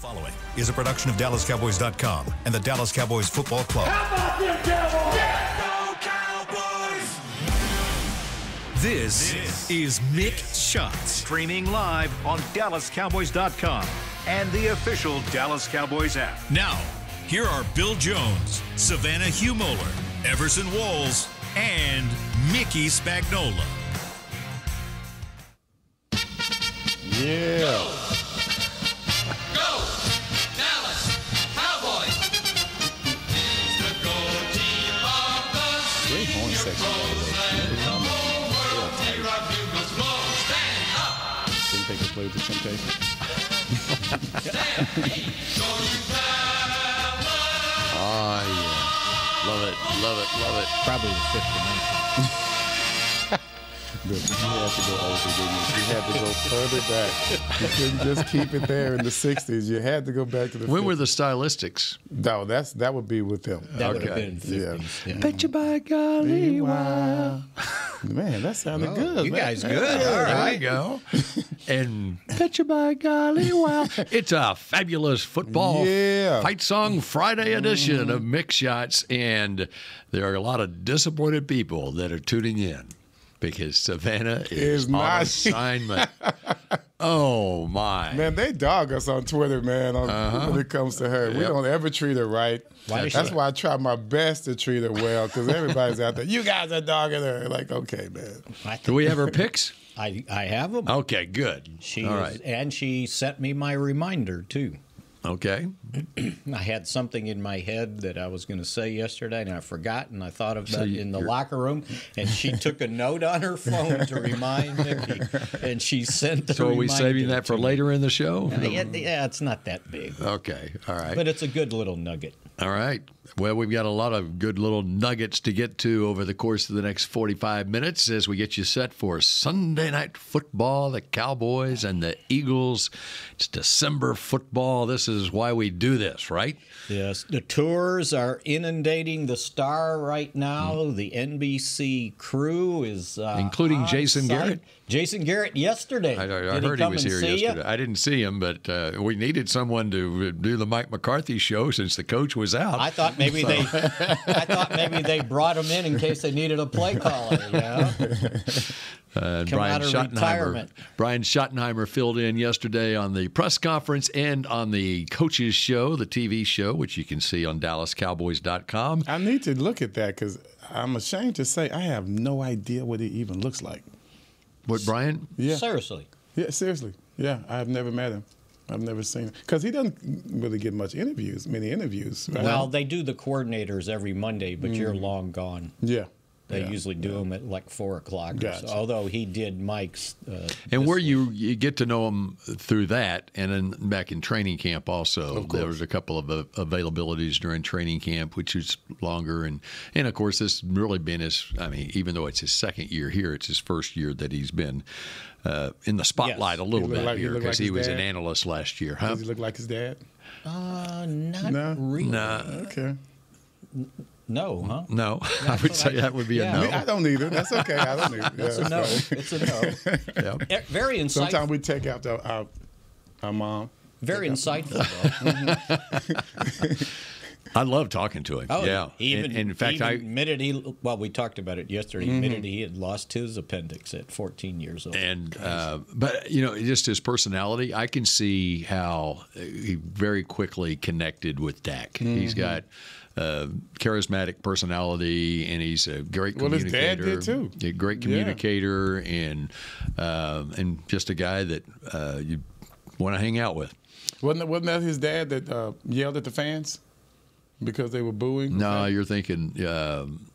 Following is a production of DallasCowboys.com and the Dallas Cowboys Football Club. How about them Cowboys? Yeah, go Cowboys! This is Mick Shots, streaming live on DallasCowboys.com and the official Dallas Cowboys app. Now, here are Bill Jones, Savannah Humoller, Everson Walls, and Mickey Spagnola. Yeah. Great horn section, by the way. Didn't think they played the Temptations. Oh, yeah. Love it, love it, love it. Probably the fifth dimension. You had to go over, didn't you? You had to go further back. You couldn't just keep it there in the 60s. You had to go back to the 50s. When were the Stylistics? No, that would be with them. That would have been 50s. Yeah. Bet you by golly, wow. Man, that sounded good. You man. guys good. Yeah, All right. there you go. And bet you by golly, wow. It's a fabulous football fight song Friday edition of Mix Shots, and there are a lot of disappointed people that are tuning in because Savannah is on assignment. Oh, my. Man, they dog us on Twitter, man, when it comes to her. We don't ever treat her right. That's why I try my best to treat her well, because everybody's out there. You guys are dogging her. Like, okay, man. Do we have her picks? I have them. Okay, good. All right. And she sent me my reminder, too. Okay. I had something in my head that I was going to say yesterday, and I forgot, and I thought of that in the locker room, and she took a note on her phone to remind me, and she sent the reminder. So are we saving that for later in the show? Yeah, it's not that big. Okay, all right. But it's a good little nugget. All right. Well, we've got a lot of good little nuggets to get to over the course of the next 45 minutes as we get you set for Sunday Night Football, the Cowboys and the Eagles. It's December football. This is why we do this, right? Yes. The tours are inundating the Star right now. The NBC crew is including Jason Garrett. Jason Garrett yesterday. I heard he was here yesterday. I didn't see him, but we needed someone to do the Mike McCarthy show since the coach was out. I thought maybe they brought him in case they needed a play caller. Yeah. Brian Schottenheimer filled in yesterday on the press conference and on the coaches show, the TV show, which you can see on DallasCowboys.com. I need to look at that because I'm ashamed to say I have no idea what it even looks like. What, Brian? Yeah. Seriously. Yeah, seriously. Yeah, I've never met him. I've never seen him because he doesn't really get many interviews. Right? Well, they do the coordinators every Monday, but you're long gone. Yeah. They usually do them at like 4 o'clock. Gotcha. So, although he did Mike's. And where you get to know him through that, and then back in training camp also, there was a couple of availabilities during training camp, which is longer. And of course, this has really been even though it's his second year here, it's his first year that he's been in the spotlight a little bit here because he was an analyst last year. Huh? Does he look like his dad? Not really. No. Okay. No, huh? No, I would say that would be a no. I don't either. That's okay. I don't either. Yeah, it's a no. It's a no. Yep. Very insightful. Sometimes we take after our mom. Very insightful, though. I love talking to him. Oh, yeah. In fact, I admitted we talked about it yesterday. He admitted he had lost his appendix at 14 years old. And but just his personality, I can see how he very quickly connected with Dak. He's got charismatic personality, and he's a great communicator. Well, his dad did too. A great communicator, and just a guy that you want to hang out with. Wasn't that his dad that yelled at the fans because they were booing? No, you're thinking Sam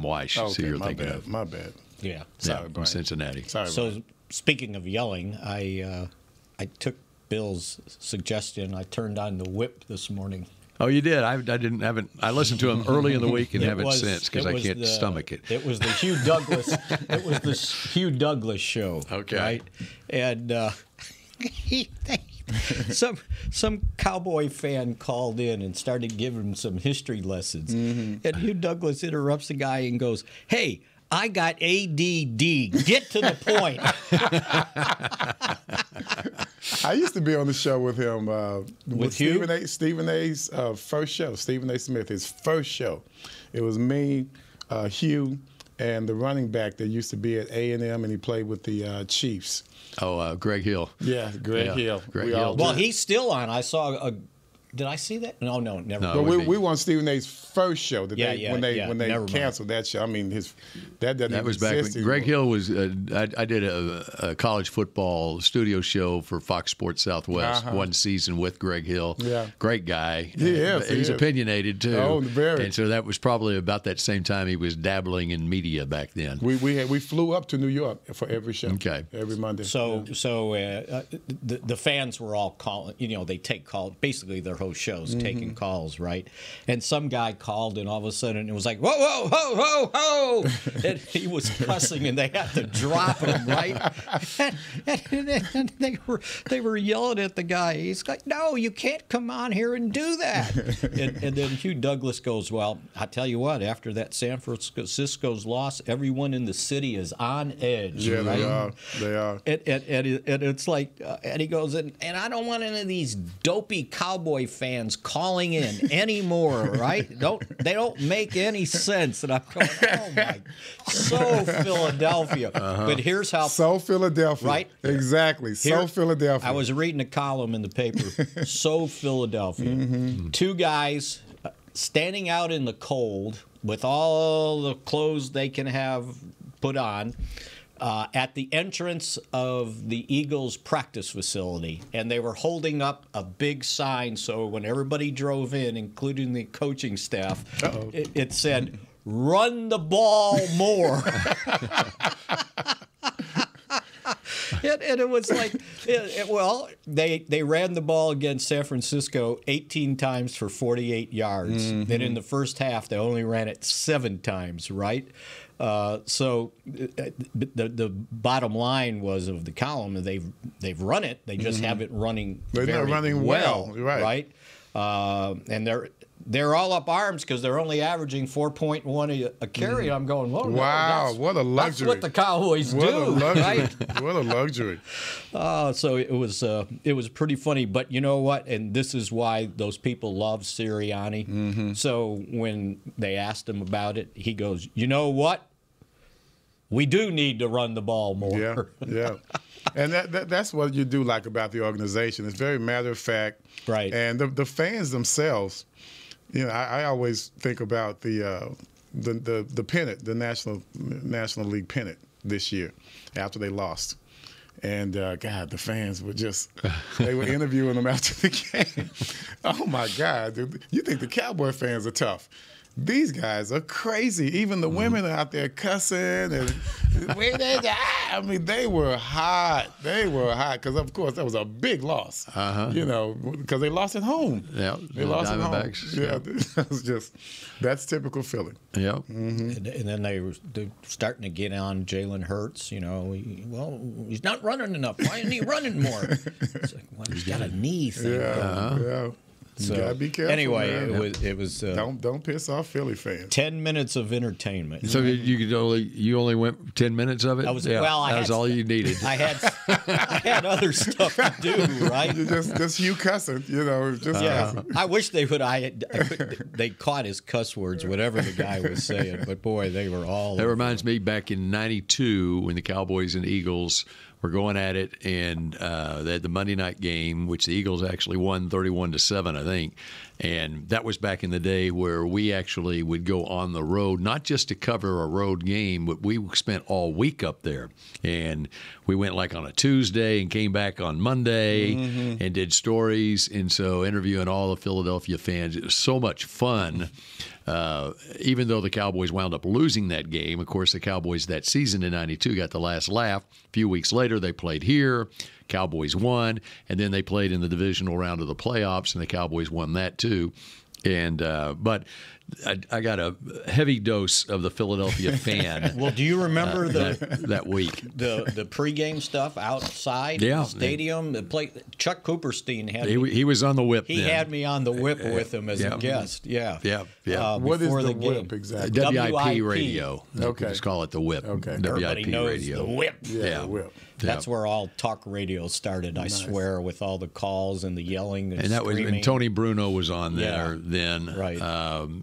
Weiss. Okay, so you're thinking of. My bad. Yeah. Sorry, from Cincinnati. Sorry. So speaking of yelling, I took Bill's suggestion. I turned on the whip this morning. Oh, you did? I listened to him early in the week and haven't since because I can't stomach it. It was the Hugh Douglas. It was the Hugh Douglas show. Okay. Right, and some cowboy fan called in and started giving him some history lessons, and Hugh Douglas interrupts the guy and goes, "Hey, I got ADD. Get to the point." I used to be on the show with him with Hugh? Stephen A's first show. Stephen A. Smith, his first show. It was me, Hugh, and the running back that used to be at A&M, and he played with the Chiefs. Oh, Greg Hill. Yeah, Greg Hill. Greg Hill. Well, he's still on. I saw a. Did I see that? No, never. But we won Stephen A's first show when they canceled that show. I mean, that was back when Greg Hill was. I did a college football studio show for Fox Sports Southwest one season with Greg Hill. Yeah, great guy. He's opinionated too. Oh, very. And so that was probably about that same time he was dabbling in media back then. We flew up to New York for every show. Okay, every Monday. So the fans were all calling. They take calls. Basically, their host shows taking calls, right? And some guy called, and all of a sudden it was like, whoa, whoa, ho, ho, ho, and he was cussing, and they had to drop him, right? And they were yelling at the guy. He's like, no, you can't come on here and do that. And then Hugh Douglas goes, well, I tell you what, after that San Francisco's loss, everyone in the city is on edge. Yeah, right? They are. And it's like, and he goes, and I don't want any of these dopey Cowboy fans calling in anymore, right? They don't make any sense. And I'm going, oh my, so Philadelphia. But here's how. So Philadelphia. Right? Exactly. So Philadelphia. I was reading a column in the paper. So Philadelphia. Two guys standing out in the cold with all the clothes they can have put on. At the entrance of the Eagles practice facility, and they were holding up a big sign, so when everybody drove in, including the coaching staff, it said, "Run the ball more." And it was like, they ran the ball against San Francisco 18 times for 48 yards. Then in the first half, they only ran it 7 times, right? So the bottom line was of the column, they've run it. They just haven't running. They're not running well, right? And they're all up arms because they're only averaging 4.1 a carry. I'm going, whoa, wow, no, what a luxury! That's what the Cowboys do, right? What a luxury! So it was pretty funny. But you know what? And this is why those people love Sirianni. So when they asked him about it, he goes, you know what? We do need to run the ball more. Yeah. And that's what you do like about the organization. It's very matter of fact. Right. And the fans themselves, I always think about the pennant, the National League pennant this year after they lost. And, God, the fans were they were interviewing them after the game. Oh, my God. Dude, you think the Cowboy fans are tough. These guys are crazy. Even the women are out there cussing. And I mean, they were hot. They were hot because, of course, that was a big loss. Because they lost at home. Yeah, they lost at home. Yeah, that was that's typical Philly. Yeah. And then they're starting to get on Jalen Hurts. He's not running enough. Why isn't he running more? It's like, well, he's got a knee thing. Yeah. So, you gotta be careful. Anyway, man. it was. Don't piss off Philly fans. 10 minutes of entertainment. So you only went 10 minutes of it. That was all you needed. I had other stuff to do, right? just you cussing, cussing. I wish they would. They caught his cuss words, whatever the guy was saying. But boy, they were all. That reminds me back in '92 when the Cowboys and Eagles were going at it, and they had the Monday night game, which the Eagles actually won 31-7, I think. And that was back in the day where we actually would go on the road, not just to cover a road game, but we spent all week up there. And we went like on a Tuesday and came back on Monday and did stories. And so interviewing all the Philadelphia fans, it was so much fun. Even though the Cowboys wound up losing that game, of course, the Cowboys that season in '92 got the last laugh. A few weeks later, they played here. Cowboys won, and then they played in the divisional round of the playoffs, and the Cowboys won that too. And but I got a heavy dose of the Philadelphia fan. Well, do you remember that week the pregame stuff outside the stadium? Chuck Cooperstein had he was on the whip. He had me on the whip with him as a guest. Yeah. What is the whip exactly? WIP radio. Okay, just call it the whip. Okay, everybody WIP knows radio. the whip. Yeah, the whip. That's where all talk radio started, I swear, with all the calls and the yelling and that screaming. was when Tony Bruno was on there then. Right.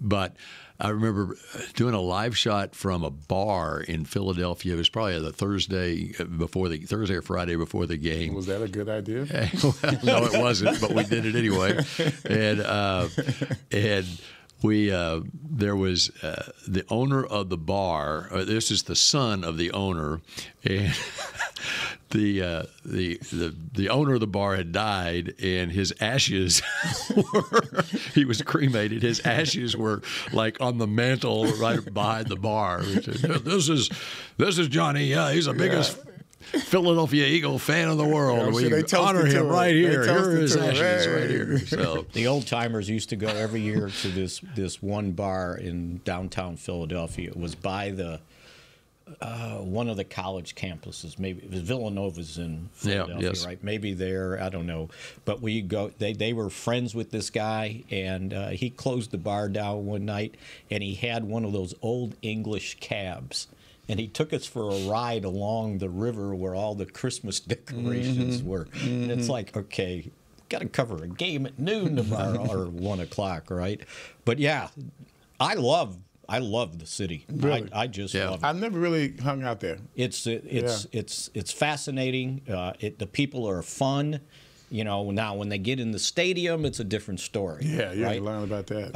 But I remember doing a live shot from a bar in Philadelphia. It was probably the Thursday or Friday before the game. Was that a good idea? Well, no, it wasn't, but we did it anyway. And we there was the owner of the bar. This is the son of the owner, and the owner of the bar had died, and his ashes he was cremated. His ashes were like on the mantle right behind the bar. This is Johnny. Yeah, he's the biggest Philadelphia Eagle fan of the world. We honor him right here. Here are his ashes right here. So the old timers used to go every year to this one bar in downtown Philadelphia. It was by the one of the college campuses. Maybe it was Villanova's in Philadelphia, right? Maybe there. I don't know. But we go. They were friends with this guy, and he closed the bar down one night, and he had one of those old English cabs. And he took us for a ride along the river where all the Christmas decorations were. And it's like, okay, got to cover a game at noon tomorrow or 1 o'clock, right? But yeah, I love the city. Really? I just love it. I've never really hung out there. It's fascinating. The people are fun. You know, now when they get in the stadium, it's a different story. Yeah, right? you learn about that.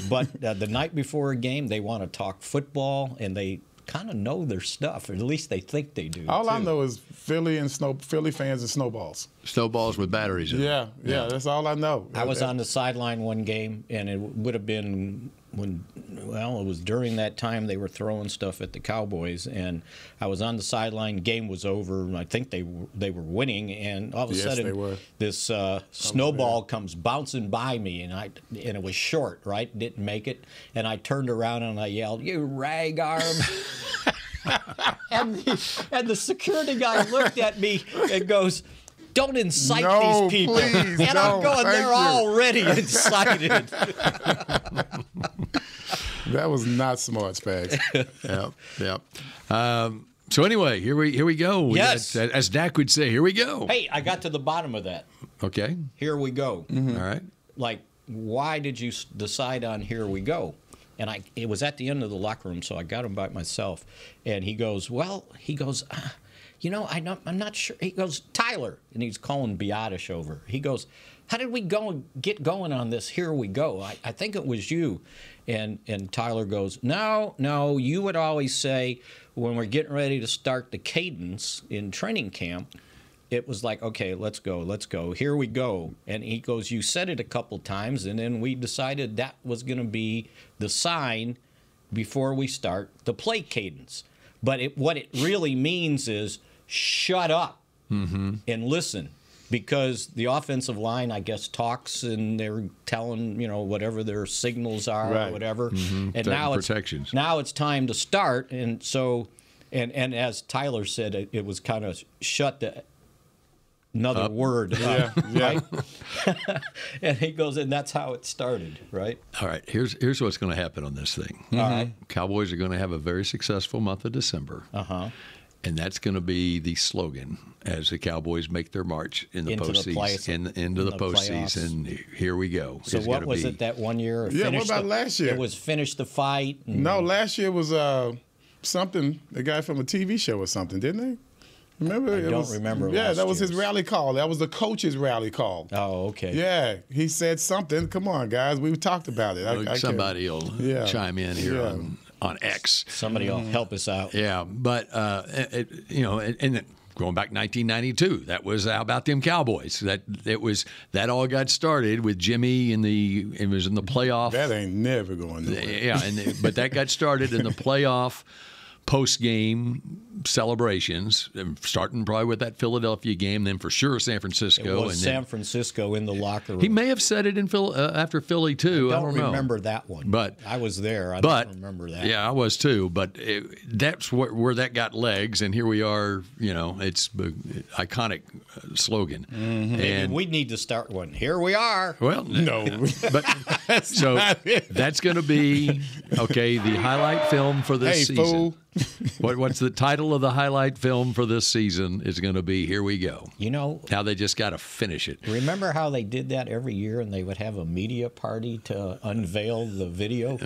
But the night before a game, they want to talk football, and they kind of know their stuff, or at least they think they do. All I know is Philly fans and snowballs. Snowballs with batteries in them. Yeah, that's all I know. I was on the sideline one game, and it would have been it was during that time they were throwing stuff at the Cowboys, and I was on the sideline. Game was over, and I think they were winning, and all of a sudden this snowball comes bouncing by me, and it was short, right? Didn't make it, and I turned around and I yelled, "You rag arm!" and the security guy looked at me and goes, "Don't incite these people." Please, and I'm going, they're already incited. That was not smart, Spags. Yeah. So anyway, here we go. Yes. As Dak would say, here we go. Hey, I got to the bottom of that. Okay. Here we go. Mm-hmm. All right. Like, why did you decide on here we go? And it was at the end of the locker room, so I got him by myself. And he goes, I'm not sure. He goes, Tyler, and he's calling Biotish over. He goes, how did we get going on this? Here we go. I think it was you. And Tyler goes, no, you would always say when we're getting ready to start the cadence in training camp, it was like, okay, let's go, here we go. And he goes, you said it a couple times, and then we decided that was going to be the sign before we start the play cadence. But what it really means is shut up and listen. Because the offensive line, I guess, talks and they're telling, whatever their signals are or whatever. Mm-hmm. And now it's time to start. And so, and as Tyler said, it was kind of shut another word up, right? And he goes, and that's how it started, right? All right, here's what's going to happen on this thing. All right. Cowboys are going to have a very successful month of December. Uh-huh. And that's going to be the slogan as the Cowboys make their march in the postseason, into the postseason. Here we go. So what was it that one year? What about last year? It was finish the fight. No, last year was something. The guy from a TV show or something, didn't they? Remember? I don't remember. Yeah, that was his rally call. That was the coach's rally call. Oh, okay. Yeah, he said something. Come on, guys, we've talked about it. Somebody will chime in here on X. Somebody will help us out. Yeah, but and going back 1992, that was How About Them Cowboys. That all got started with Jimmy it was in the playoff. That ain't never going nowhere. Yeah, but that got started in the playoff post-game celebrations, starting probably with that Philadelphia game, then for sure San Francisco. It was San Francisco in the locker room. He may have said it in after Philly too. I don't remember that one, but I was there. I don't remember that. Yeah, I was too. But that's where that got legs, and here we are. It's an iconic slogan. Mm-hmm. And we need to start one. Here we are. Well, no, but That's going to be, okay, the highlight film for this season. Fool. What's the title of the highlight film for this season is going to be Here We Go. You know, now they just got to finish it. Remember how they did that every year and they would have a media party to unveil the video?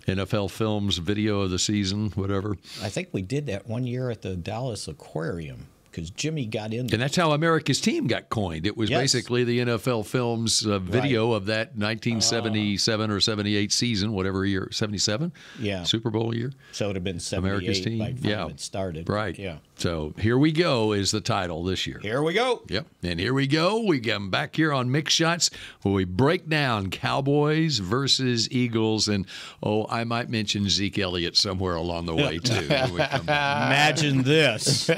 NFL Films video of the season, whatever. I think we did that one year at the Dallas Aquarium because Jimmy got in. And that's how America's Team got coined. It was basically the NFL Films video of that 1977 or 78 season, whatever year, 77? Yeah. Super Bowl year? So it would have been 78 America's Team. by the time it started. Right. Yeah. So Here We Go is the title this year. Here we go. Yep. And here we go. We come back here on Mick Shots where we break down Cowboys versus Eagles. And, I might mention Zeke Elliott somewhere along the way, too. When we come back. Imagine this.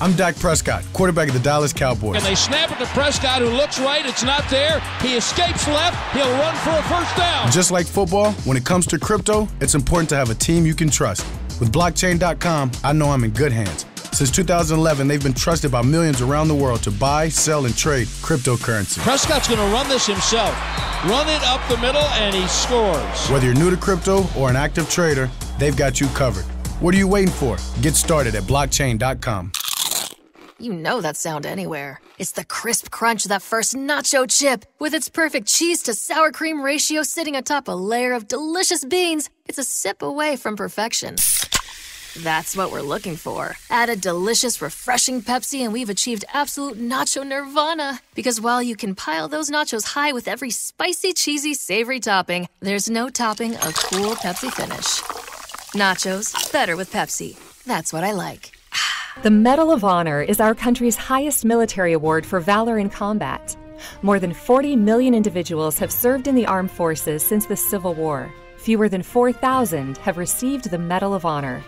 I'm Dak Prescott, quarterback of the Dallas Cowboys. And they snap it to Prescott, who looks right. It's not there. He escapes left. He'll run for a first down. Just like football, when it comes to crypto, it's important to have a team you can trust. With blockchain.com, I know I'm in good hands. Since 2011, they've been trusted by millions around the world to buy, sell, and trade cryptocurrency. Prescott's going to run this himself. Run it up the middle, and he scores. Whether you're new to crypto or an active trader, they've got you covered. What are you waiting for? Get started at blockchain.com. You know that sound anywhere. It's the crisp crunch of that first nacho chip. With its perfect cheese to sour cream ratio sitting atop a layer of delicious beans, it's a sip away from perfection. That's what we're looking for. Add a delicious, refreshing Pepsi and we've achieved absolute nacho nirvana. Because while you can pile those nachos high with every spicy, cheesy, savory topping, there's no topping a cool Pepsi finish. Nachos, better with Pepsi. That's what I like. The Medal of Honor is our country's highest military award for valor in combat. More than 40 million individuals have served in the armed forces since the Civil War. Fewer than 4,000 have received the Medal of Honor.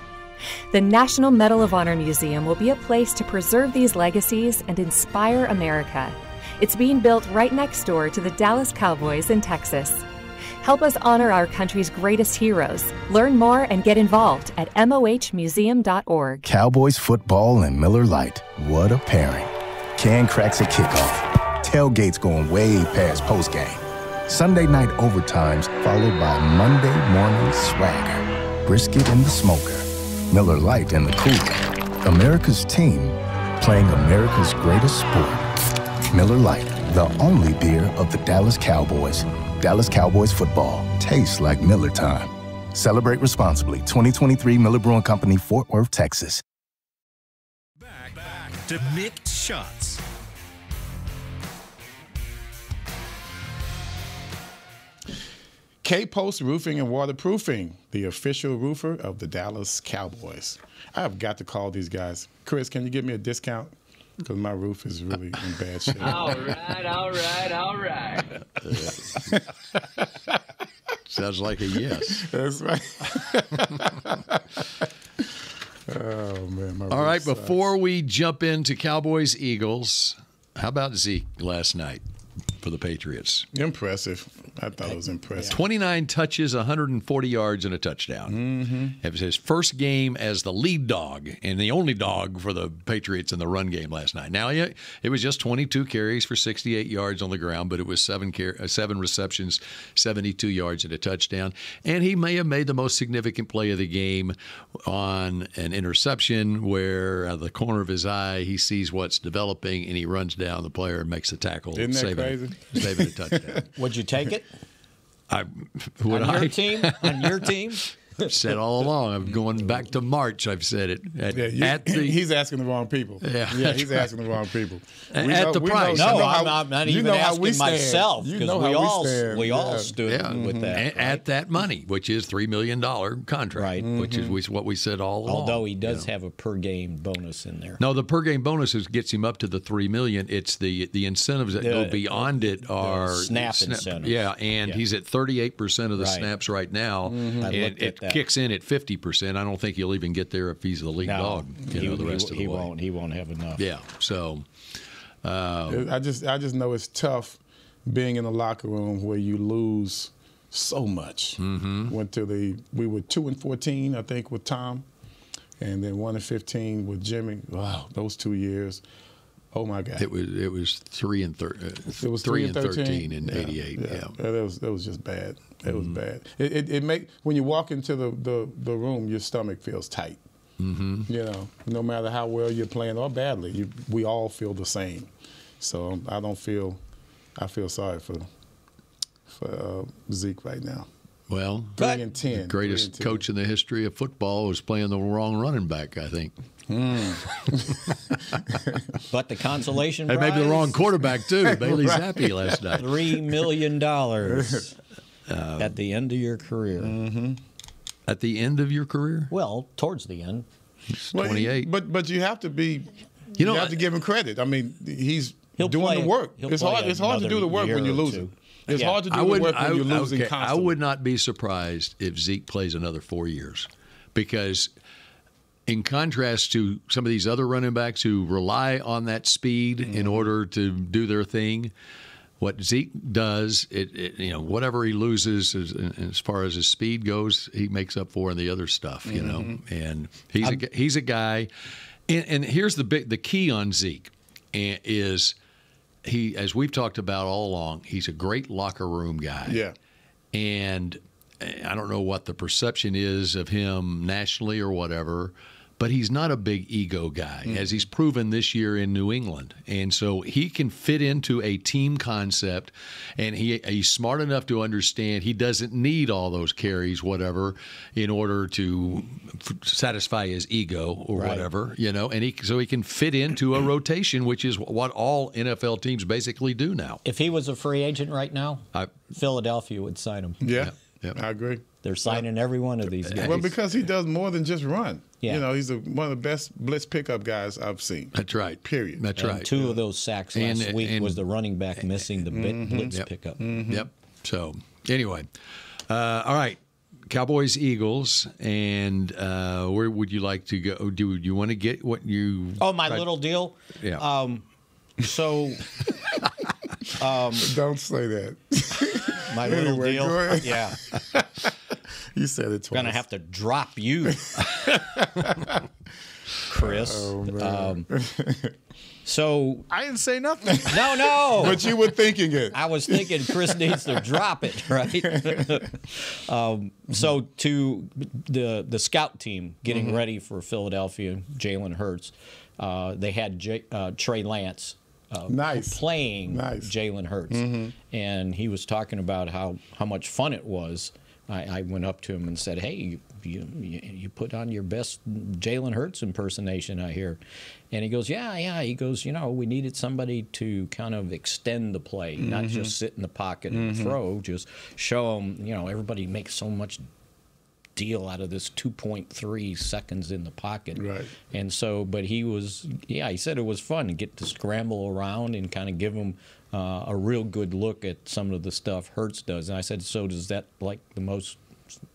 The National Medal of Honor Museum will be a place to preserve these legacies and inspire America. It's being built right next door to the Dallas Cowboys in Texas. Help us honor our country's greatest heroes. Learn more and get involved at mohmuseum.org. Cowboys football and Miller Lite. What a pairing. Can cracks at kickoff. Tailgates going way past postgame. Sunday night overtimes followed by Monday morning swagger. Brisket in the smoker. Miller Lite in the cooler. America's team playing America's greatest sport. Miller Lite, the only beer of the Dallas Cowboys. Dallas Cowboys football tastes like Miller time. Celebrate responsibly. 2023 Miller Brewing Company, Fort Worth, Texas. Back to Mick Shots. K-Post Roofing and Waterproofing, the official roofer of the Dallas Cowboys. I have got to call these guys. Chris, can you give me a discount? Because my roof is really in bad shape. All right. Sounds like a yes. That's right. Oh, man. All right, sucks. Before we jump into Cowboys-Eagles, how about Zeke last night for the Patriots? Impressive. I thought it was impressive. 29 touches, 140 yards, and a touchdown. Mm-hmm. It was his first game as the lead dog and the only dog for the Patriots in the run game last night. Now, it was just 22 carries for 68 yards on the ground, but it was seven receptions, 72 yards, and a touchdown. And he may have made the most significant play of the game on an interception where out of the corner of his eye, he sees what's developing, and he runs down the player and makes the tackle. Isn't that crazy? Saving a touchdown. Would you take it? On your team? On your team? I've said all along. I'm going back to March. I've said it. He's asking the wrong people. Yeah, he's asking the wrong people. At the price. I'm not even asking myself because we all stood with that. Right? At that money, which is $3 million contract, right? Which is what we said all along. Although he does have a per game bonus in there. No, the per game bonus gets him up to the $3 million. It's the incentives that go beyond it are snap incentives. Yeah, and he's at 38% of the snaps right now. Mm-hmm. It kicks in at 50%. I don't think he'll even get there if he's the lead dog. The rest of the way. He won't have enough. Yeah. So I just know it's tough being in the locker room where you lose so much. Mm-hmm. We were 2-14, I think, with Tom, and then 1-15 with Jimmy. Wow, those 2 years. Oh my God! It was 3 and 13 in '88. Yeah. That was just bad. It was bad. It make when you walk into the room, your stomach feels tight. Mm-hmm. You know, no matter how well you're playing or badly, we all feel the same. So I feel sorry for Zeke right now. Well, 3 and 10. The greatest coach in the history of football was playing the wrong running back, I think. But the consolation prize. And maybe the wrong quarterback, too. Bailey Zappi last night. $3 million at the end of your career. Mm-hmm. At the end of your career? Well, towards the end. He's 28. But you have to be. You have to give him credit. I mean, he'll doing the work. It's hard to do the work when you're losing. It's hard to do the work when you're losing constantly. I would not be surprised if Zeke plays another 4 years, because in contrast to some of these other running backs who rely on that speed in order to do their thing, what Zeke does, whatever he loses as far as his speed goes, he makes up for in the other stuff, you know. And he's a guy. And here's the key on Zeke is he, as we've talked about all along, he's a great locker room guy. Yeah. And I don't know what the perception is of him nationally or whatever, but he's not a big ego guy, as he's proven this year in New England. And so he can fit into a team concept, and he's smart enough to understand he doesn't need all those carries, whatever, in order to satisfy his ego or whatever, you know. And so he can fit into a rotation, which is what all NFL teams basically do now. If he was a free agent right now, Philadelphia would sign him. Yeah. Yep. I agree. They're signing every one of these guys. Well, because he does more than just run. Yeah. You know, he's one of the best blitz pickup guys I've seen. That's right. Period. That's and right. 2 of those sacks last week was the running back missing the blitz pickup. Yep. So, anyway. All right. Cowboys, Eagles, and where would you like to go? Do you want to get what you... Oh, my little deal? Yeah. Don't say that. My little deal? Go ahead. Yeah. You said it twice. Going to have to drop you, Chris. Oh, man. So I didn't say nothing. No. But you were thinking it. I was thinking Chris needs to drop it, right? So to the scout team getting ready for Philadelphia, Jalen Hurts, they had Trey Lance playing Jalen Hurts. And he was talking about how much fun it was. I went up to him and said, hey, you put on your best Jalen Hurts impersonation, I hear. And he goes, yeah. He goes, we needed somebody to kind of extend the play, not just sit in the pocket and throw, just show them, everybody makes so much deal out of this 2.3 seconds in the pocket. Right. And so, but he said it was fun to get to scramble around and kind of give him a real good look at some of the stuff Hurts does. And I said, so does that like the most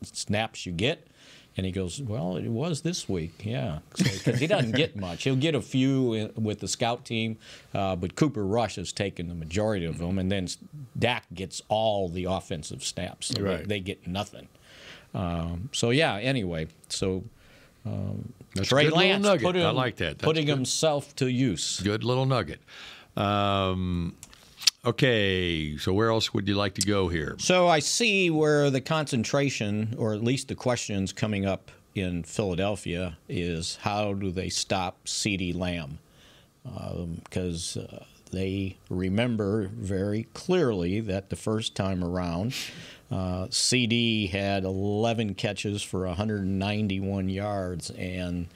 snaps you get? And he goes, well, it was this week, yeah. Because he doesn't get much. He'll get a few with the scout team, but Cooper Rush has taken the majority of them, and then Dak gets all the offensive snaps. So they get nothing. Anyway, so Trey Lance I like that. Putting himself to use. Good little nugget. Okay, so where else would you like to go here? So I see where the concentration, or at least the questions coming up in Philadelphia, is how do they stop CeeDee Lamb? Because they remember very clearly that the first time around, CeeDee had 11 catches for 191 yards, and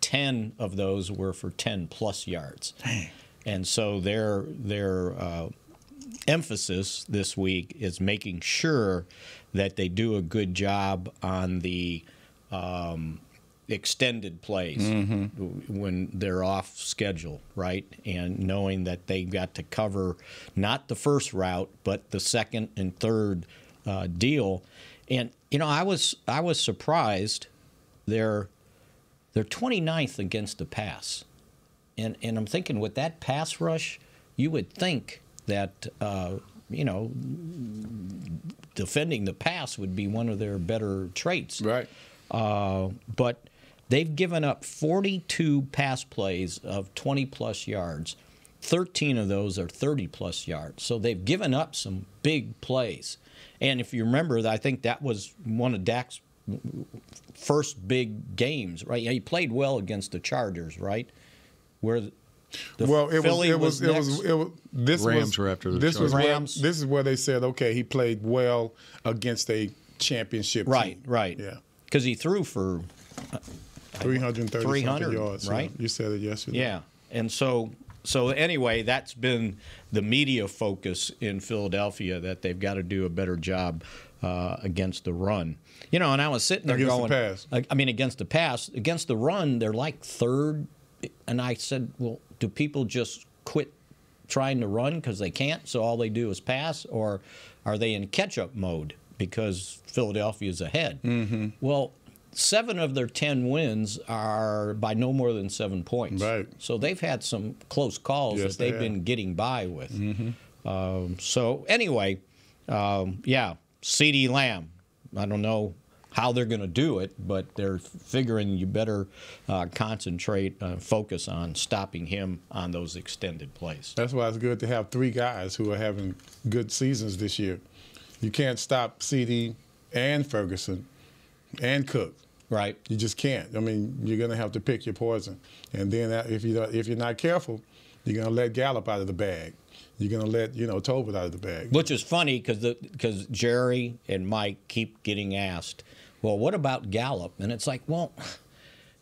10 of those were for 10-plus yards. And so their emphasis this week is making sure that they do a good job on the extended plays when they're off schedule, right? And knowing that they got to cover not the first route, but the second and third deal. And I was surprised. They're 29th against the pass, and I'm thinking with that pass rush, you would think that defending the pass would be one of their better traits. Right. But they've given up 42 pass plays of 20-plus yards, 13 of those are 30-plus yards. So they've given up some big plays. And if you remember, I think that was one of Dak's first big games, right? He played well against the Chargers, right? Where Rams were after the Chargers. Rams. This is where they said, okay, he played well against a championship team. Right. Yeah. Because he threw for 330 yards. Right? Yeah. You said it yesterday. Yeah. And so anyway, that's been the media focus in Philadelphia, that they've got to do a better job against the run. You know, and I was sitting there against going, the pass. Against the pass. Against the run, they're like third. And I said, well, do people just quit trying to run because they can't, so all they do is pass? Or are they in catch-up mode because Philadelphia's ahead? Mm-hmm. Well, 7 of their 10 wins are by no more than 7 points. Right. So they've had some close calls that they've been getting by with. Mm-hmm. So anyway, CeeDee Lamb, I don't know how they're going to do it, but they're figuring you better concentrate, focus on stopping him on those extended plays. That's why it's good to have 3 guys who are having good seasons this year. You can't stop CeeDee and Ferguson and Cook. Right. You just can't. I mean, you're going to have to pick your poison. And then if you're not careful, you're going to let Gallup out of the bag. You're going to let, Tolbert out of the bag. Which is funny because Jerry and Mike keep getting asked, well, what about Gallup? And it's like, well,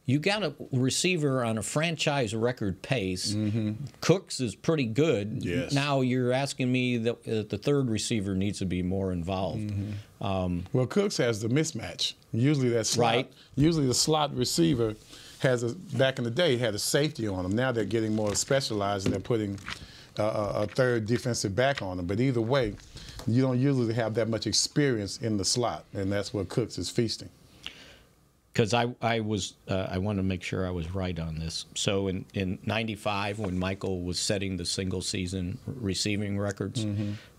you got a receiver on a franchise record pace. Mm-hmm. Cooks is pretty good. Yes. Now you're asking me that the third receiver needs to be more involved. Mm-hmm. Well, Cooks has the mismatch. Usually that slot. Right. Usually the slot receiver back in the day, had a safety on him. Now they're getting more specialized and they're putting a third defensive back on him. But either way, you don't usually have that much experience in the slot, and that's what Cooks is feasting. Because I want to make sure I was right on this. So in '95, when Michael was setting the single season receiving records,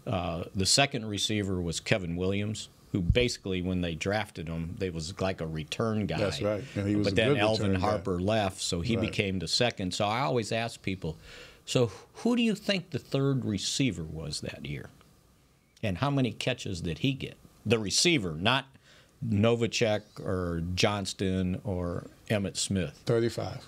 the second receiver was Kevin Williams, who basically, when they drafted him, they was like a return guy. That's right. And he was but a then good Alvin return Harper guy. left, so he became the second. So I always ask people, so who do you think the third receiver was that year? And how many catches did he get? The receiver, not Novacek or Johnston or Emmitt Smith. 35.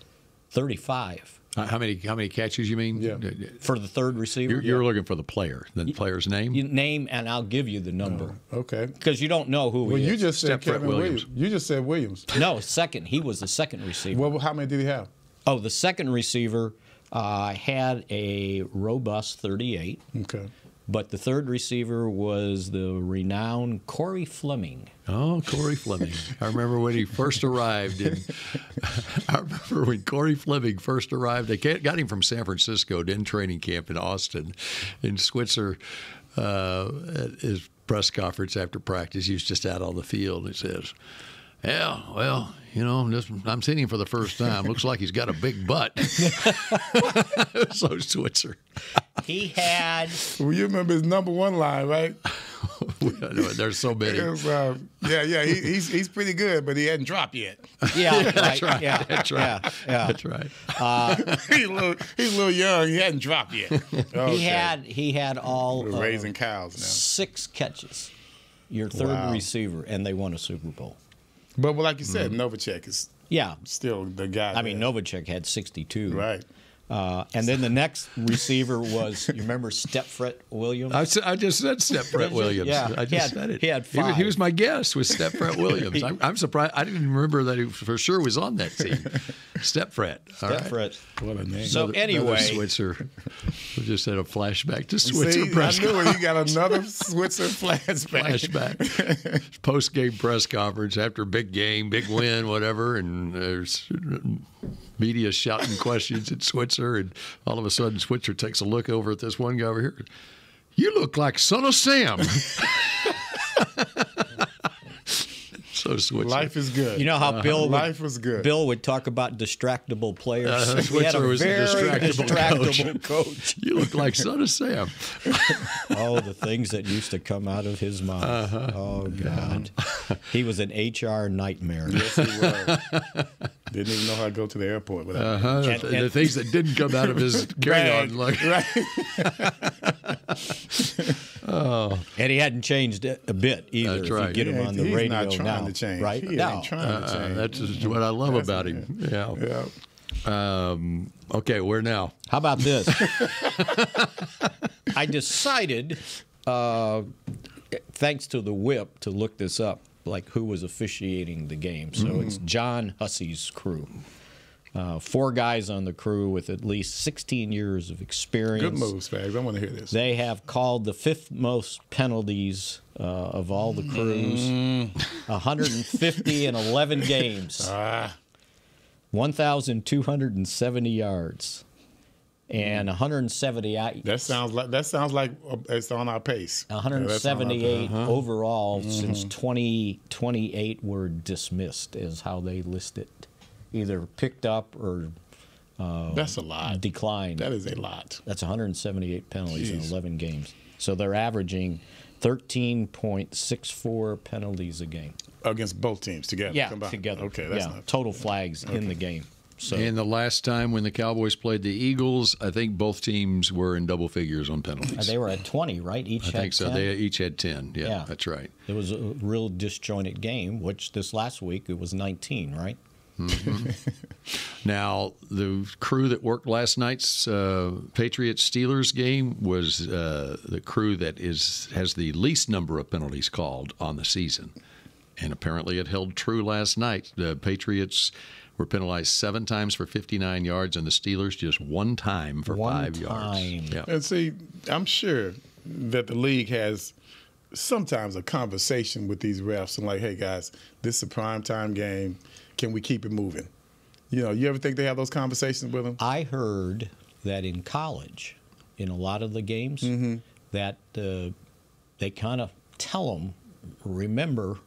35. How many catches you mean? Yeah. For the third receiver? You're looking for the player, the player's name? Name, and I'll give you the number. Okay. Because you don't know who Well, he is. you just said Stepfret Kevin Williams. You just said Williams. No, second. He was the second receiver. Well, how many did he have? Oh, the second receiver had a robust 38. Okay. But the third receiver was the renowned Corey Fleming. Oh, Corey Fleming. I remember when he first arrived. I remember when Corey Fleming first arrived. They got him from San Francisco, did training camp in Austin. And Switzer, at his press conference after practice, he was just out on the field. And he says, yeah, well, I'm seeing him for the first time. Looks like he's got a big butt. So Switzer. He had. Well, you remember his number 1 line, right? There's so many. He's pretty good, but he hadn't dropped yet. Yeah, That's right. Yeah, That's right. Yeah. That's right. He's a little young. He hadn't dropped yet. Okay. He had all We're raising cows now. 6 catches. Your third receiver, and they won a Super Bowl. But like you said, Novacek is still the guy. I mean, Novacek had 62. Right. And then the next receiver was, you remember Stepfret Williams? I just said Stepfret Williams. Yeah. I just said it. He had 5. He was my guest with Stepfret Williams. I'm surprised. I didn't remember that he for sure was on that team. Stepfret. Stepfret. Right. What a name. So anyway. Switzer. We just had a flashback to Switzer press I knew it. You got another Switzer flashback. Post-game press conference after big game, big win, whatever, and there's media shouting questions at Switzer, and all of a sudden Switzer takes a look over at this one guy over here. You look like Son of Sam. So Switzer. Life is good. You know how life was good. Bill would talk about distractible players. Switzer had a was very a distractible coach. You look like Son of Sam. Oh, the things that used to come out of his mouth. Oh, God. He was an HR nightmare. Yes, he was. Didn't even know how to go to the airport without the things that didn't come out of his carry-on. And he hadn't changed a bit either. That's right. If you get him on the he's radio not trying now, to change. right? He No. ain't trying to change. That's just what I love about him. Yeah. Okay, where now? How about this? I decided, thanks to the whip, to look this up, like who was officiating the game. So it's John Hussey's crew. 4 guys on the crew with at least 16 years of experience. Good moves, Fags. I want to hear this. They have called the 5th most penalties of all the crews. 150 in 11 games. 1,270 yards. And 178. That sounds like it's on our pace. 178 overall since 2028 were dismissed, is how they list it. Either picked up or that's a lot. Declined. That is a lot. That's 178 penalties in 11 games. So they're averaging 13.64 penalties a game. Against both teams together? Yeah, combined. together. Okay, that's not total flags in the game. So, and the last time when the Cowboys played the Eagles, I think both teams were in double figures on penalties. They were at 20, right? Each had 10? I think so. They each had 10. Yeah, that's right. It was a real disjointed game, which this last week it was 19, right? Now, the crew that worked last night's Patriots-Steelers game was the crew that has the least number of penalties called on the season. And apparently it held true last night. The Patriots were penalized 7 times for 59 yards, and the Steelers just 1 time for 5 yards. Yeah. And see, I'm sure that the league has sometimes a conversation with these refs and like, hey, guys, this is a primetime game. Can we keep it moving? You ever think they have those conversations with them? I heard that in college, in a lot of the games, that they kind of tell them, remember,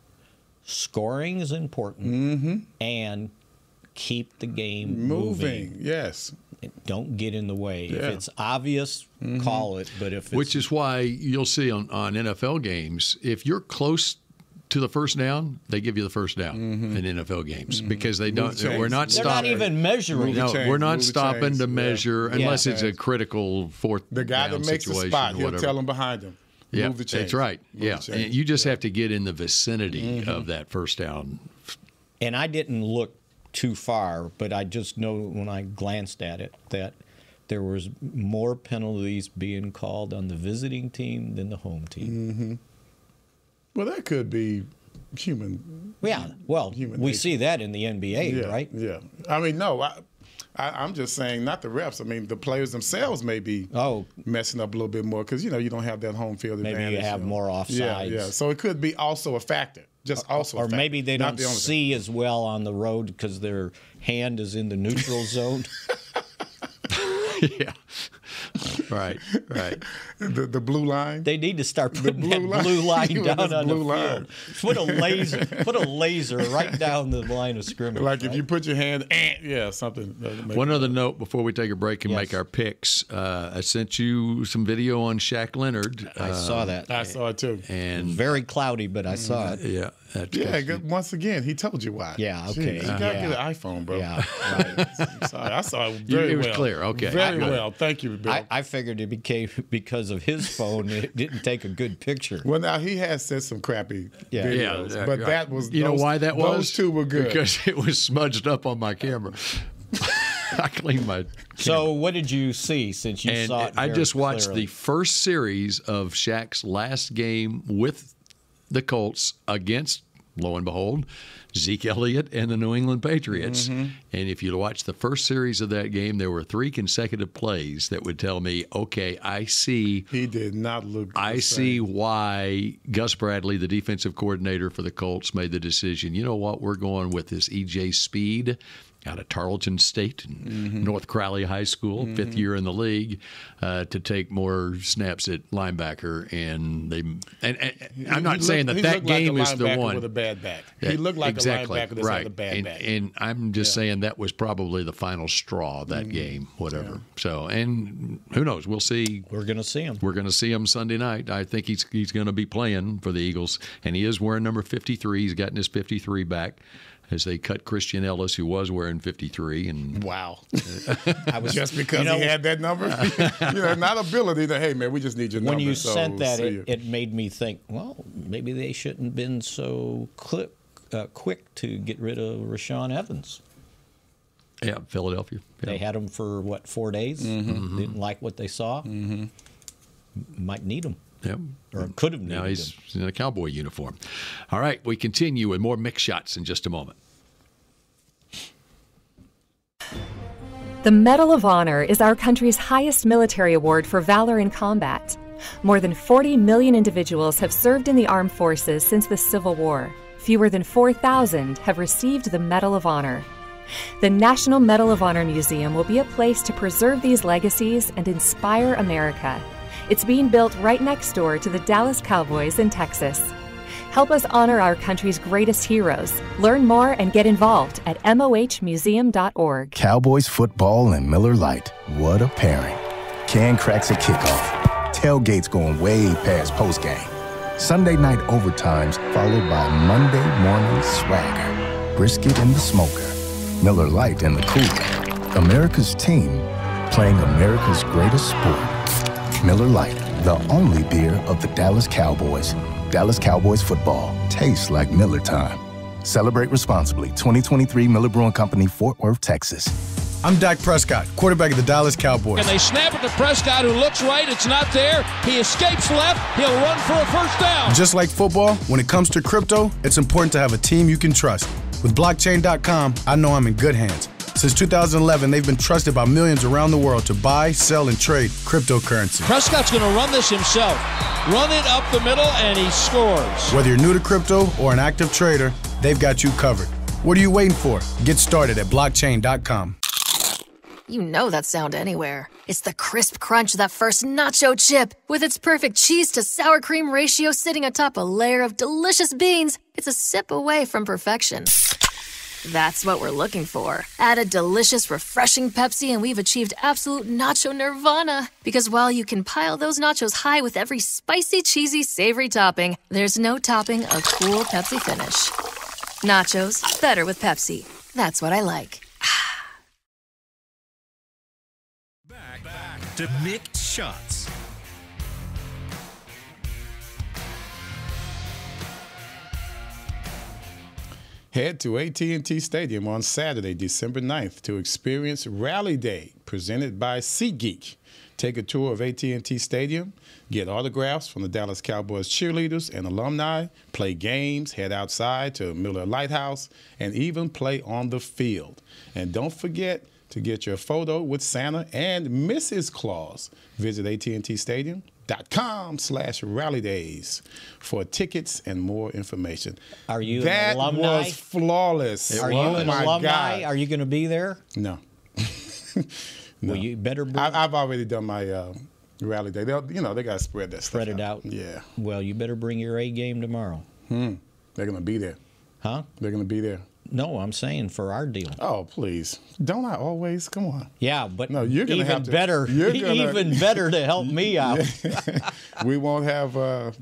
scoring is important and keep the game moving. Yes. Don't get in the way. Yeah. If it's obvious, call it. But if it's, which is why you'll see on NFL games, if you're close to the first down, they give you the first down in NFL games because they don't. We're not They're stopping. not even measuring. No, we're not stopping to measure unless it's a critical fourth. The guy that makes the spot, he'll tell him behind him. Yeah, move the chains. That's right. Yeah, and you just have to get in the vicinity of that first down. And I didn't look too far, but I just know when I glanced at it that there was more penalties being called on the visiting team than the home team. Well, that could be human. Yeah, well, we see that in the NBA, right? Yeah. I mean, no, I'm just saying not the refs. I mean, the players themselves may be messing up a little bit more because, you don't have that home field advantage. Maybe you have more offsides. Yeah. So it could be also a factor. Or maybe they don't see as well on the road because their hand is in the neutral zone. Yeah. Right. The blue line. They need to start putting blue line down on the field. Put a laser right down the line of scrimmage. Like if you put your hand, something. One other note before we take a break and make our picks. I sent you some video on Shaq Leonard. I saw that. I saw it tw. And very cloudy, but I saw it. Yeah. Once again, he told you why. Yeah. Okay. Jeez, you gotta get an iPhone, bro. Yeah. Right. I'm sorry. I saw it very well. It was clear. Okay. Very well. Thank you, Bill. I figured it became because of his phone. It didn't take a good picture. Well, now he has said some crappy videos, but that was know why that was? Those two were good because it was smudged up on my camera. I cleaned my camera. So what did you see since you saw it? I just watched the first series of Shaq's last game with the Colts against, lo and behold, Zeke Elliott and the New England Patriots. And if you watch the first series of that game, there were 3 consecutive plays that would tell me, okay, I see. He did not look the I same. see why Gus Bradley, the defensive coordinator for the Colts, made the decision, you know what, we're going with this E.J. Speed. out of Tarleton State and North Crowley High School, fifth year in the league, to take more snaps at linebacker. And I'm not saying that game is the one. With a bad back. He looked like a linebacker that's had a bad back. And I'm just saying that was probably the final straw of that game, whatever. Yeah. So, and who knows? We'll see. We're going to see him. We're going to see him Sunday night. I think he's going to be playing for the Eagles, and he is wearing number 53. He's gotten his 53 back, as they cut Christian Ellis, who was wearing 53. And wow. I was just because he had that number? Not ability to, hey, man, we just need your number. When you sent that, it made me think, well, maybe they shouldn't have been so quick to get rid of Rashaan Evans. Yeah, Philadelphia. Yeah. They had him for, 4 days? Didn't like what they saw? Might need him. Yep. Or could have needed Now he's in a Cowboy uniform. All right, we continue with more Mick shots in just a moment. The Medal of Honor is our country's highest military award for valor in combat. More than 40 million individuals have served in the armed forces since the Civil War. Fewer than 4,000 have received the Medal of Honor. The National Medal of Honor Museum will be a place to preserve these legacies and inspire America. It's being built right next door to the Dallas Cowboys in Texas. Help us honor our country's greatest heroes. Learn more and get involved at mohmuseum.org. Cowboys football and Miller Lite. What a pairing. Can cracks at kickoff. Tailgates going way past postgame. Sunday night overtimes followed by Monday morning swagger. Brisket in the smoker. Miller Lite in the cooler. America's team playing America's greatest sport. Miller Lite, the only beer of the Dallas Cowboys. Dallas Cowboys football tastes like Miller time. Celebrate responsibly. 2023 Miller Brewing Company, Fort Worth, Texas. I'm Dak Prescott, quarterback of the Dallas Cowboys. And they snap it to Prescott, who looks right. It's not there. He escapes left. He'll run for a first down. Just like football, when it comes to crypto, it's important to have a team you can trust. With blockchain.com, I know I'm in good hands. Since 2011, they've been trusted by millions around the world to buy, sell, and trade cryptocurrency. Prescott's going to run this himself. Run it up the middle, and he scores. Whether you're new to crypto or an active trader, they've got you covered. What are you waiting for? Get started at blockchain.com. You know that sound anywhere. It's the crisp crunch of that first nacho chip. With its perfect cheese to sour cream ratio sitting atop a layer of delicious beans, it's a sip away from perfection. That's what we're looking for. Add a delicious, refreshing Pepsi and we've achieved absolute nacho nirvana. Because while you can pile those nachos high with every spicy, cheesy, savory topping, there's no topping a cool Pepsi finish. Nachos, better with Pepsi. That's what I like. Back to Mick Shots. Head to AT&T Stadium on Saturday, December 9th to experience Rally Day presented by SeatGeek. Take a tour of AT&T Stadium, get autographs from the Dallas Cowboys cheerleaders and alumni, play games, head outside to Miller Lighthouse, and even play on the field. And don't forget to get your photo with Santa and Mrs. Claus. Visit AT&TStadium.com/rallydays for tickets and more information. Are you an alumni? That was flawless. Are you an alumni? Are you going to be there? No. No. Well, you better bring... I've already done my rally day. They got to spread that stuff out. Yeah. Well, you better bring your A game tomorrow. They're going to be there. Huh? They're going to be there. No, I'm saying for our deal. Oh, please. Don't I always? Come on. Yeah, but no, you're gonna have to, even better to help me out. We won't have our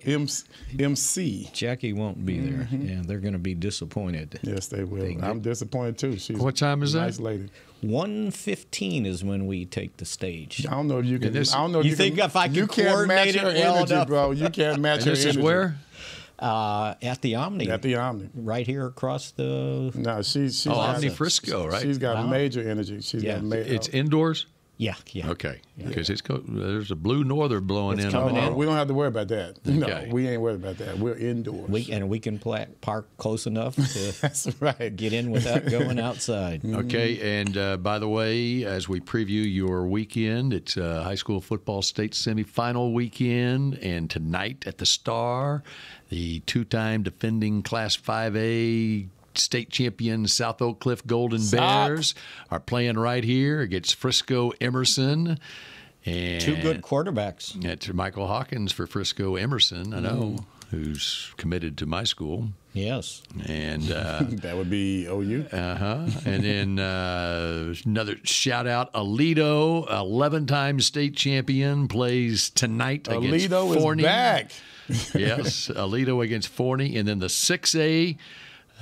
MC. Jackie won't be there. Yeah, they're going to be disappointed. Yes, they will. I'm disappointed, too. She's what time is a that? Nice lady. 1:15 is when we take the stage. I don't know if you can. I don't know if you think if I can coordinate it well energy, enough, bro. You can't match her energy. This is where? At the Omni. At the Omni. Right here across the... No, she's Omni Frisco, right? She's got major energy. She's got It's indoors? Yeah. Okay, because there's a blue norther blowing in. Coming in. We don't have to worry about that. Okay. No, we ain't worried about that. We're indoors. We can park close enough to That's right. get in without going outside. Okay, and by the way, as we preview your weekend, it's high school football state semifinal weekend, and tonight at the Star, the two-time defending Class 5A state champion South Oak Cliff Golden Bears are playing right here against Frisco Emerson. And 2 good quarterbacks. That's Michael Hawkins for Frisco Emerson, I know, who's committed to my school. Yes. And that would be OU. And then another shout out, Aledo, 11-time state champion, plays tonight against Forney. Aledo is back. Yes, Aledo against Forney. And then the 6A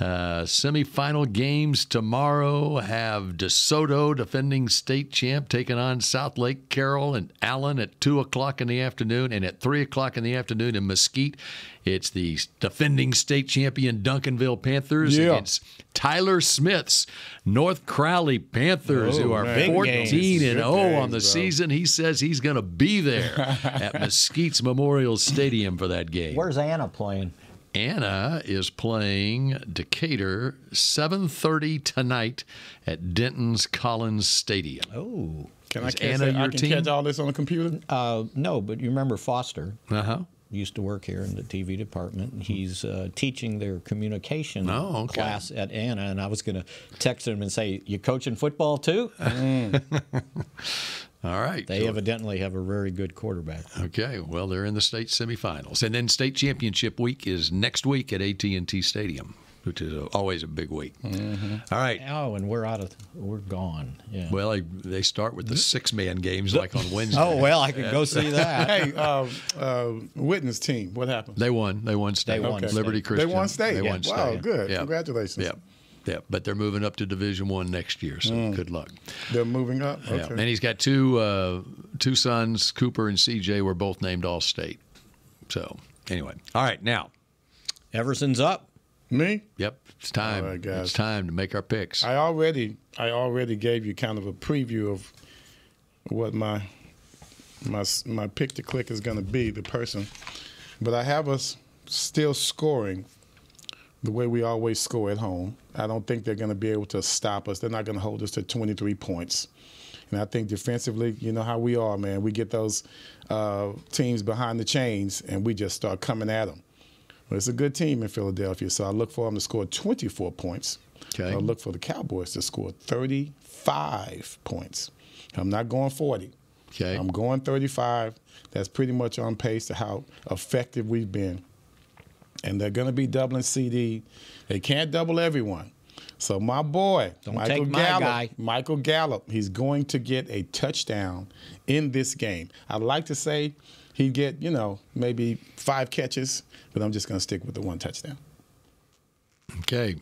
semifinal games tomorrow have DeSoto, defending state champ, taking on South Lake Carroll and Allen at 2 o'clock in the afternoon. And at 3 o'clock in the afternoon in Mesquite, it's the defending state champion Duncanville Panthers against Tyler Smith's North Crowley Panthers, who are 14-0 on the season. He says he's going to be there at Mesquite's Memorial Stadium for that game. Where's Anna playing? Anna is playing Decatur 7:30 tonight at Denton's Collins Stadium. Oh. Can I catch all this on the computer? No, but you remember Foster. Uh-huh. Used to work here in the TV department, and he's teaching their communication class at Anna, and I was going to text him and say, you coaching football too? All right. They evidently have a very good quarterback. Okay, well, they're in the state semifinals. And then state championship week is next week at AT&T Stadium, which is always a big week. All right. Oh, and we're gone. Yeah. Well, they start with the 6-man games like on Wednesday. Oh, well, I could go see that. Hey, Witten's team, what happened? They won. They won state. Liberty Christian. They won state. They won state. Wow, good. Yeah. Congratulations. Yeah. Yeah, but they're moving up to Division I next year, so good luck. They're moving up? Okay. Yeah. And he's got two sons, Cooper and CJ, were both named All-State. So, anyway. All right, now. Everson's up. Me? Yep, it's time. All right, guys. It's time to make our picks. I already gave you kind of a preview of what my pick to click is going to be, the person. But I have us still scoring the way we always score at home. I don't think they're going to be able to stop us. They're not going to hold us to 23 points. And I think defensively, you know how we are, man. We get those teams behind the chains, and we just start coming at them. Well, it's a good team in Philadelphia, so I look for them to score 24 points. Okay. I look for the Cowboys to score 35 points. I'm not going 40. Okay. I'm going 35. That's pretty much on pace to how effective we've been. And they're going to be doubling CD. They can't double everyone. So my boy, Michael Gallup, he's going to get a touchdown in this game. I'd like to say he'd get, maybe 5 catches, but I'm just going to stick with the 1 touchdown. Okay.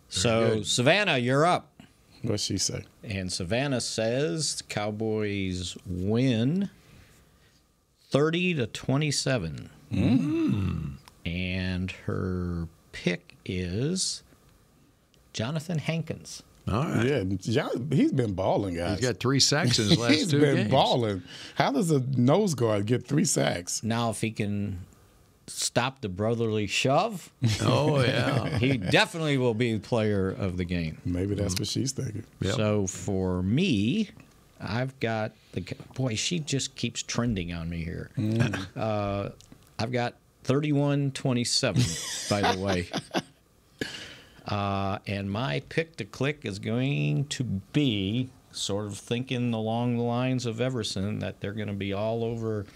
So, Savannah, you're up. What's she say? And Savannah says the Cowboys win 30-27. And her pick is Jonathan Hankins. All right. Yeah, he's been balling, guys. He's got 3 sacks in his last 2 games. He's been balling. How does a nose guard get 3 sacks? Now, if he can stop the brotherly shove, oh, yeah, he definitely will be the player of the game. Maybe that's what she's thinking. Yep. So for me, I've got she just keeps trending on me here. I've got 31-27, by the way. And my pick to click is going to be sort of thinking along the lines of Everson, that they're going to be all over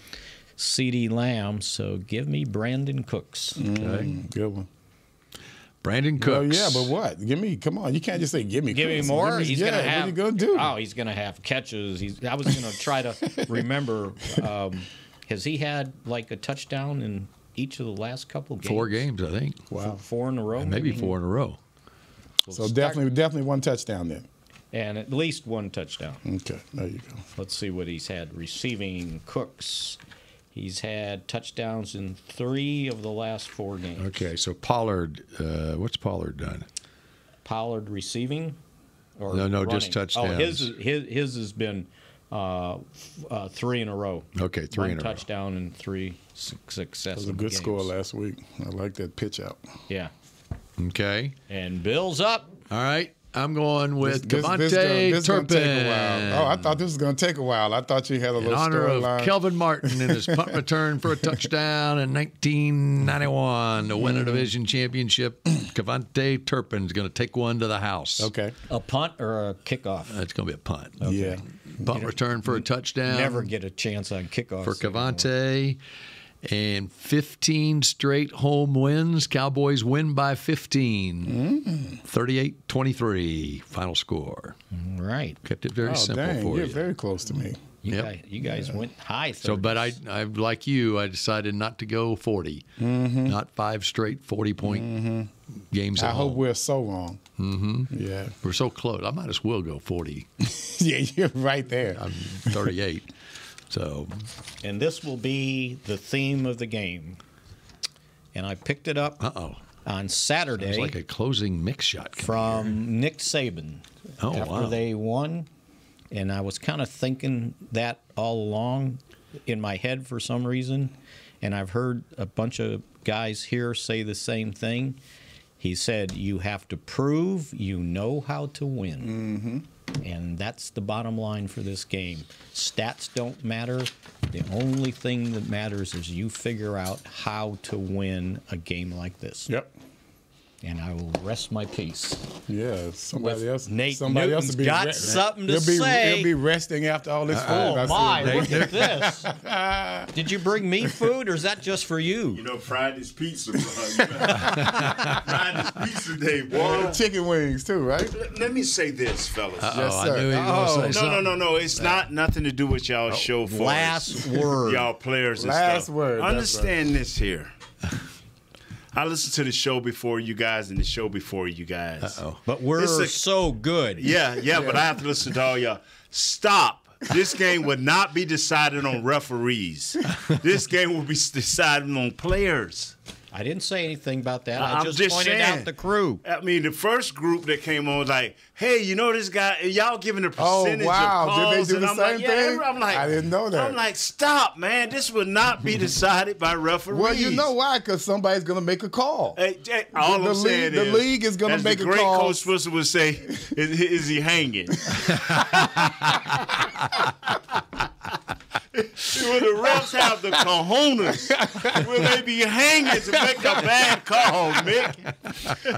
CeeDee Lamb. So give me Brandon Cooks. Okay. Good one. Brandon Cooks. Yeah, but what? Come on. You can't just say give me Give Cooks. me more? What He's going to have. What are you going to do? Oh, he's going to have catches. I was going to try to remember. Has he had like a touchdown in each of the last couple games? 4 games, I think. Wow. 4 in a row? Maybe 4 in a row. So definitely 1 touchdown then. And at least 1 touchdown. Okay, there you go. Let's see what he's had receiving. Cooks. He's had touchdowns in 3 of the last 4 games. Okay, so Pollard, what's Pollard done? Pollard receiving? Or no, running? Just touchdowns. Oh, his has been 3 in a row. Okay, 3 in a row. 1 touchdown and 3 successive That was a good games. score last week. I like that pitch out. Yeah. Okay. And Bill's up. All right. I'm going with Cavante this Turpin. Gonna take a while. Oh, I thought this was going to take a while. I thought you had a little storyline. In honor of Kelvin Martin and his punt return for a touchdown in 1991 to win a division championship. Cavante Turpin is going to take one to the house. Okay. A punt or a kickoff? It's going to be a punt. Okay. Yeah. Punt return for a touchdown. Never get a chance on kickoffs. For Cavante. And 15 straight home wins. Cowboys win by 15. 38-23 final score. All right. Kept it very simple for you. You're very close to me. You guys went high. 30s. So, but I like you, I decided not to go 40. Not 5 straight 40-point games at home. I hope we're so wrong. Yeah. We're so close. I might as well go 40. Yeah, you're right there. I'm 38. So, and this will be the theme of the game. And I picked it up on Saturday. It's like a closing mix shot from Nick Saban. After they won. And I was kind of thinking that all along in my head for some reason. And I've heard a bunch of guys here say the same thing. He said, you have to prove you know how to win. And that's the bottom line for this game. Stats don't matter. The only thing that matters is you figure out how to win a game like this. Yep. And I will rest my peace. Yeah, somebody else. Nate somebody Newton's else will be got something to say. He'll be resting after all this food. Oh my! Look at this. Did you bring me food, or is that just for you? You know, Friday's pizza. Friday's pizza day, boy. Chicken wings too, right? Let me say this, fellas. Yes, sir. No. It's not nothing to do with y'all show for last word. Y'all players and last stuff. Word. Understand this here. I listened to the show before you guys and the show before you guys. But we're so good. Yeah, but I have to listen to all y'all. Stop. This game would not be decided on referees. This game will be decided on players. I didn't say anything about that. I I'm just saying, pointed out the crew. I mean, the first group that came on was like, hey, you know this guy, y'all giving the percentage of calls. Did they do the same thing? I'm like, I didn't know that. I'm like, stop, man. This would not be decided by referees. Well, you know why? Because somebody's going to make a call. All I'm saying is, the league is going to make a call. As the great Coach Switzer would say, is he hanging? Will the refs have the cojones? Will they be hanging to make a bad call, Mick?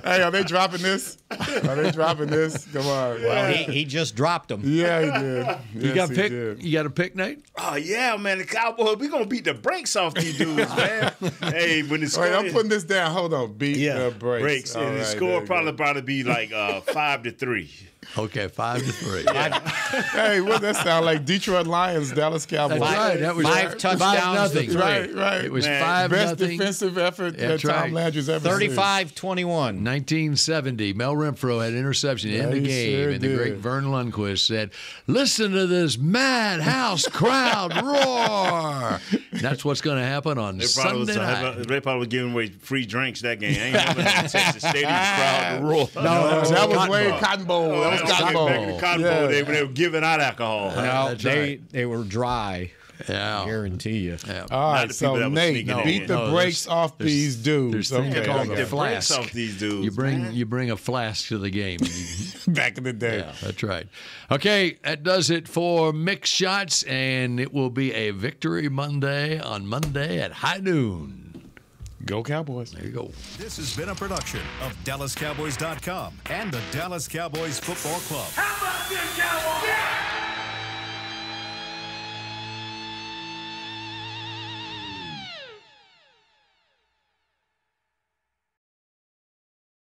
Hey, are they dropping this? Come on. Well, he just dropped them. Yeah, he did. You got a pick? You got a pick, Nate? Oh, yeah, man. The Cowboys, we're going to beat the brakes off these dudes, man. Hey, when the score... Wait, I'm putting this down. Hold on. Beat the brakes. And the score probably be like 5-3. Okay, 5-3. Hey, what that sound like? Detroit Lions, Dallas Cowboys. That's right. That was 5 touchdowns to 3. Right. It was 5-0. Best defensive effort that Tom Landry's ever seen. 35-21. 1970, Mel Renfro had an interception in the game, sure and the great Vern Lundquist said, "Listen to this madhouse crowd roar." And that's what's going to happen on Sunday night. They probably was giving away free drinks that game. I ain't never in Texas Stadium crowd to roar. No, that was Wayne Cotton Bowl. That was Cotton Bowl. Back in Cotton Bowl, they were giving out alcohol. No, they were dry. Yeah. I guarantee you. Yeah. All right, so Nate, beat the brakes off these dudes. There's things called the a flask. Off these dudes, you bring a flask to the game. Back in the day. Yeah, that's right. Okay, that does it for Mixed Shots, and it will be a Victory Monday on Monday at high noon. Go Cowboys. There you go. This has been a production of DallasCowboys.com and the Dallas Cowboys Football Club. How about this, Cowboys? Yeah!